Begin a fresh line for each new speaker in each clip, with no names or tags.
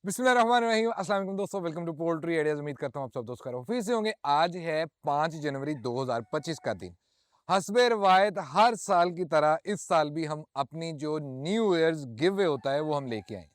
बिस्मिल्लाहिर्रहमानिर्रहीम, अस्सलाम वालेकुम दोस्तों, वेलकम टू पोल्ट्री आइडियाज। उम्मीद करता हूँ आप सब दोस्त करो फिर से होंगे। आज है 5 जनवरी 2025 का दिन। हस्बे रवायत हर साल की तरह इस साल भी हम अपनी जो न्यू ईयर्स गिव अवे होता है वो हम लेके आए।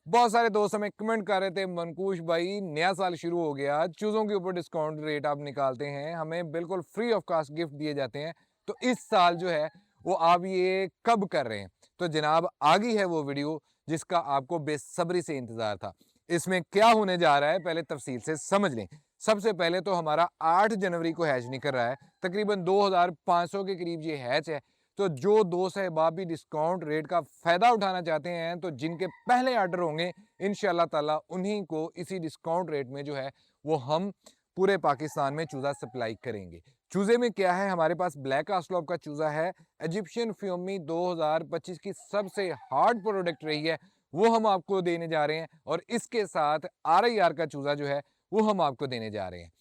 बहुत सारे दोस्त हमें कमेंट कर रहे थे, मनकूश भाई नया साल शुरू हो गया, चूज़ों के ऊपर डिस्काउंट रेट आप निकालते हैं, हमें बिल्कुल फ्री ऑफ कास्ट गिफ्ट दिए जाते हैं, तो इस साल जो है वो आप ये कब कर रहे हैं। तो जनाब आ गई है वो वीडियो जिसका आपको बेसब्री से इंतजार था। इसमें क्या होने जा रहा है पहले तफसील से समझ लें। सबसे पहले तो हमारा 8 जनवरी को हैच निकल रहा है, तकरीबन 2500 के करीब ये हैच है। तो जो दोस्त अहबाब भी डिस्काउंट रेट का फ़ायदा उठाना चाहते हैं, तो जिनके पहले ऑर्डर होंगे इंशाल्लाह ताला उन्हीं को इसी डिस्काउंट रेट में जो है वो हम पूरे पाकिस्तान में चूज़ा सप्लाई करेंगे। चूज़े में क्या है, हमारे पास ब्लैक आस्लॉप का चूज़ा है, इजिप्शियन फ्यूमी 2025 की सबसे हार्ड प्रोडक्ट रही है, वो हम आपको देने जा रहे हैं। और इसके साथ RIR का चूज़ा जो है वो हम आपको देने जा रहे हैं।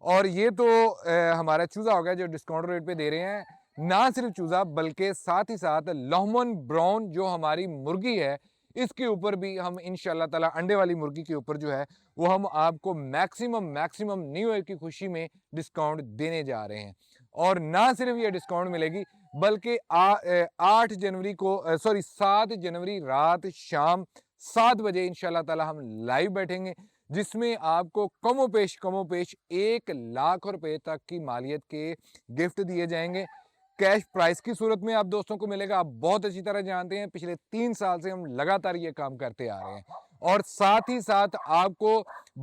और ये तो हमारा चूज़ा हो गया जो डिस्काउंट रेट पे दे रहे हैं। ना सिर्फ चूज़ा बल्कि साथ ही साथ लॉहमन ब्राउन जो हमारी मुर्गी है, इसके ऊपर भी हम इंशाल्लाह ताला अंडे वाली मुर्गी के ऊपर जो है वो हम आपको मैक्सिमम न्यू ईयर की खुशी में डिस्काउंट देने जा रहे हैं। और ना सिर्फ ये डिस्काउंट मिलेगी बल्कि 8 जनवरी को 7 जनवरी रात शाम 7 बजे इंशाल्लाह ताला हम लाइव बैठेंगे, जिसमें आपको कमोपेश 1 लाख रुपए तक की मालियत के गिफ्ट दिए जाएंगे। कैश प्राइस की सूरत में आप दोस्तों को मिलेगा। आप बहुत अच्छी तरह जानते हैं, पिछले 3 साल से हम लगातार ये काम करते आ रहे हैं। और साथ ही साथ आपको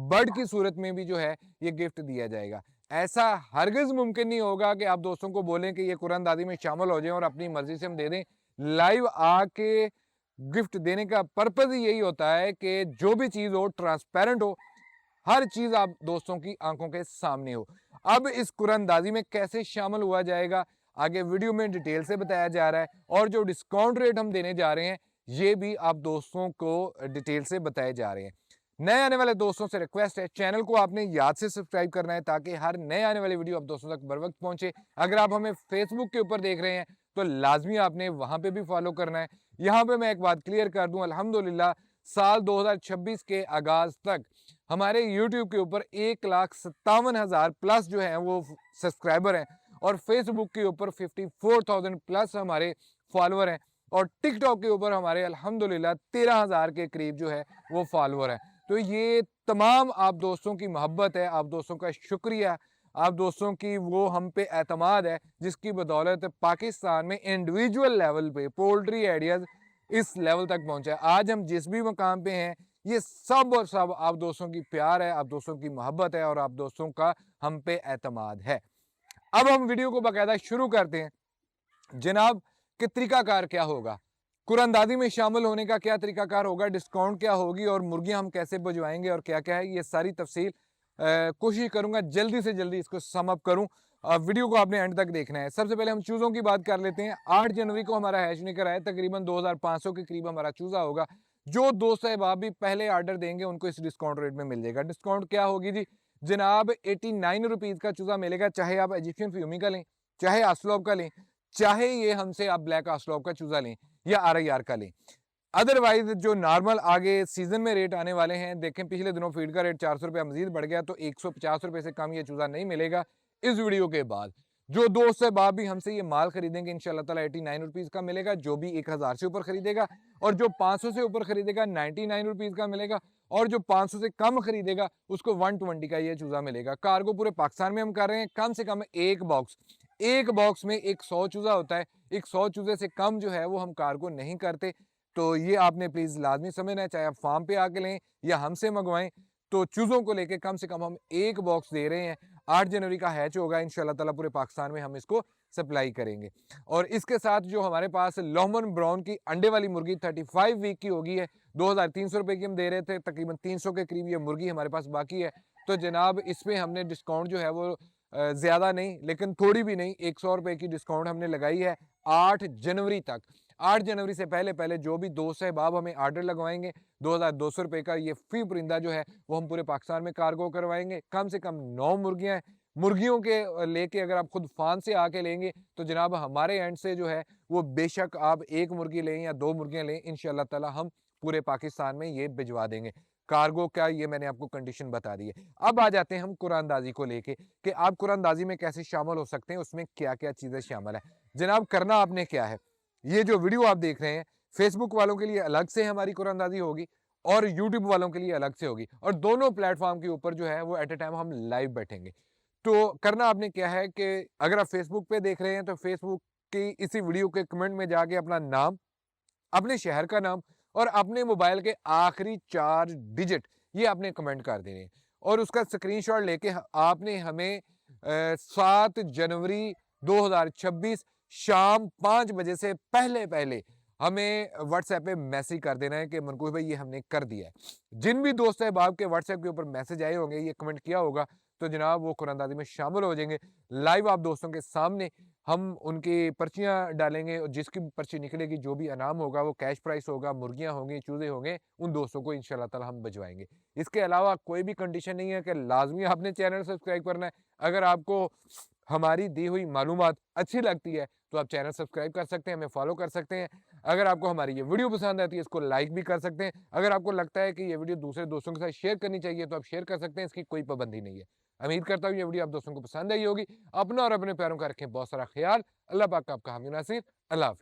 बर्ड की सूरत में भी जो है ये गिफ्ट दिया जाएगा। ऐसा हरगिज मुमकिन नहीं होगा कि आप दोस्तों को बोलें कि ये कुरानदादी में शामिल हो जाएं और अपनी मर्जी से हम दे दें। लाइव आके गिफ्ट देने का पर्पज ही यही होता है कि जो भी चीज़ हो ट्रांसपेरेंट हो, हर चीज़ आप दोस्तों की आंखों के सामने हो। अब इस कुरानदाजी में कैसे शामिल हुआ जाएगा आगे वीडियो में डिटेल से बताया जा रहा है, और जो डिस्काउंट रेट हम देने जा रहे हैं ये भी आप दोस्तों को डिटेल से बताए जा रहे हैं। नए आने वाले दोस्तों से रिक्वेस्ट है, चैनल को आपने याद से सब्सक्राइब करना है ताकि हर नए आने वाली वीडियो आप दोस्तों तक बर वक्त पहुंचे। अगर आप हमें फेसबुक के ऊपर देख रहे हैं तो लाजमी आपने वहां पे भी फॉलो करना है। यहाँ पे मैं एक बात क्लियर कर दूं, अल्हम्दुलिल्लाह साल 2026 के आगाज तक हमारे YouTube के ऊपर 1,57,000 प्लस जो है वो सब्सक्राइबर हैं, और फेसबुक के ऊपर 54,000 प्लस हमारे फॉलोअर हैं, और टिकटॉक के ऊपर हमारे अल्हम्दुलिल्लाह 13,000 के करीब जो है वो फॉलोअर हैं। तो ये तमाम आप दोस्तों की मोहब्बत है, आप दोस्तों का शुक्रिया, आप दोस्तों की वो हम पे एतमाद है, जिसकी बदौलत पाकिस्तान में इंडिविजुअल लेवल पे पोल्ट्री आइडियाज इस लेवल तक पहुंचा है। आज हम जिस भी मकाम पे हैं ये सब और सब आप दोस्तों की प्यार है, आप दोस्तों की मोहब्बत है, और आप दोस्तों का हम पे एतमाद है। अब हम वीडियो को बाकायदा शुरू करते हैं। जनाब कि तरीकाकार क्या होगा, कुरानदादी में शामिल होने का क्या तरीकाकार होगा, डिस्काउंट क्या होगी, और मुर्गियां हम कैसे भिजवाएंगे और क्या क्या है, ये सारी तफसील कोशिश करूंगा जल्दी से जल्दी इसको सम अप करूं। वीडियो को आपने एंड तक देखना है। सबसे पहले हम चूज़ों की बात कर लेते हैं। 8 जनवरी को हमारा हैच निकल आया, तकरीबन 2500 के करीब हमारा चूज़ा होगा। जो दोस्त अहबाब भी पहले ऑर्डर देंगे उनको इस डिस्काउंट रेट में मिल जाएगा। डिस्काउंट क्या होगी जी जनाब, 89 रुपीज़ का चूज़ा मिलेगा, चाहे आप इजिप्शियन फ्यूमी का लें, चाहे आस्लॉब का लें, चाहे ये हमसे आप ब्लैक आस्लॉब का चूज़ा लें या RIR का लें। अदरवाइज जो नॉर्मल आगे सीजन में रेट आने वाले हैं, देखें पिछले दिनों फीड का रेट 400 रुपया मजीद बढ़ गया, तो 150 रुपये से कम ये चूज़ा नहीं मिलेगा इस वीडियो के बाद। जो दोस्त अहबाब भी हमसे ये माल खरीदेंगे इंशाल्लाह ताला 89 रुपीज़ का मिलेगा, जो भी 1000 से ऊपर खरीदेगा, और जो 500 से ऊपर खरीदेगा 99 रुपीज़ का मिलेगा, और जो 500 से कम खरीदेगा उसको 120 का ये चूज़ा मिलेगा। कार्गो पूरे पाकिस्तान में हम कर रहे हैं, कम से कम एक बॉक्स में एक 100 चूज़ा होता है। एक 100 चूज़े से कम जो है वो हम कार्गो नहीं करते। तो ये आपने प्लीज़ लाजमी समझना है, चाहे आप फार्म पे आके लें या हमसे मंगवाएं। तो चूज़ों को लेके कम से कम हम एक बॉक्स दे रहे हैं। 8 जनवरी का हैच होगा, इंशाल्लाह ताला पूरे पाकिस्तान में हम इसको सप्लाई करेंगे। और इसके साथ जो हमारे पास लॉहमन ब्राउन की अंडे वाली मुर्गी 35 वीक की होगी है, 2300 रुपये की हम दे रहे थे, तकरीबन 300 के करीब ये मुर्गी हमारे पास बाकी है। तो जनाब इसमें हमने डिस्काउंट जो है वो ज़्यादा नहीं लेकिन थोड़ी भी नहीं, 100 रुपये की डिस्काउंट हमने लगाई है 8 जनवरी तक। 8 जनवरी से पहले पहले जो भी दोस्त अहबाब हमें ऑर्डर लगवाएंगे, 2200 रुपये का ये फी परिंदा जो है वो हम पूरे पाकिस्तान में कार्गो करवाएंगे। कम से कम 9 मुर्गियाँ हैं। मुर्गियों के लेके अगर आप खुद फार्म से आके लेंगे तो जनाब हमारे एंड से जो है वो बेशक आप 1 मुर्गी लें या 2 मुर्गियाँ लें, इंशाल्लाह ताला हम पूरे पाकिस्तान में ये भिजवा देंगे। कार्गो का, ये मैंने आपको कंडीशन बता दी है। अब आ जाते हैं हम कुरानदाजी को लेके कि आप कुरानदाजी में कैसे शामिल हो सकते हैं, उसमें क्या-क्या चीज़ें शामिल हैं। जनाब, करना आपने क्या है, ये जो वीडियो आप देख रहे हैं, फेसबुक वालों के लिए अलग से हमारी कुरानदाजी होगी और यूट्यूब वालों के लिए अलग से होगी, और दोनों प्लेटफ़ॉर्म के ऊपर जो है वो एट अ टाइम हम लाइव बैठेंगे। तो करना आपने क्या है कि अगर आप फेसबुक पे देख रहे हैं तो फेसबुक की इसी वीडियो के कमेंट में जाके अपना नाम, अपने शहर का नाम और अपने मोबाइल के आखिरी 4 डिजिट ये आपने कमेंट कर देने हैं, और उसका स्क्रीनशॉट लेके आपने हमें 7 जनवरी 2026 शाम 5 बजे से पहले-पहले हमें व्हाट्सएप पे मैसेज कर देना है कि मनकूस भाई ये हमने कर दिया है। जिन भी दोस्त अहबाब के व्हाट्सएप के ऊपर मैसेज आए होंगे, ये कमेंट किया होगा, तो जनाब वो कुरानदाजी में शामिल हो जाएंगे। लाइव आप दोस्तों के सामने हम उनकी पर्चियाँ डालेंगे, और जिसकी पर्ची निकलेगी, जो भी इनाम होगा, वो कैश प्राइस होगा, मुर्गियाँ होंगी, चूज़े होंगे, उन दोस्तों को इंशाअल्लाह ताला हम भिजवाएँगे। इसके अलावा कोई भी कंडीशन नहीं है कि लाज़मी आपने चैनल सब्सक्राइब करना है। अगर आपको हमारी दी हुई मालूमात अच्छी लगती है, तो आप चैनल सब्सक्राइब कर सकते हैं, हमें फॉलो कर सकते हैं। अगर आपको हमारी ये वीडियो पसंद आती है, इसको लाइक भी कर सकते हैं। अगर आपको लगता है कि ये वीडियो दूसरे दोस्तों के साथ शेयर करनी चाहिए, तो आप शेयर कर सकते हैं, इसकी कोई पाबंदी नहीं है। उम्मीद करता हूँ ये वीडियो आप दोस्तों को पसंद आई होगी। अपना और अपने प्यारों का रखें बहुत सारा ख्याल। अल्लाह पाक का आपका हामी नासिर। अल्लाह हाफ़िज़।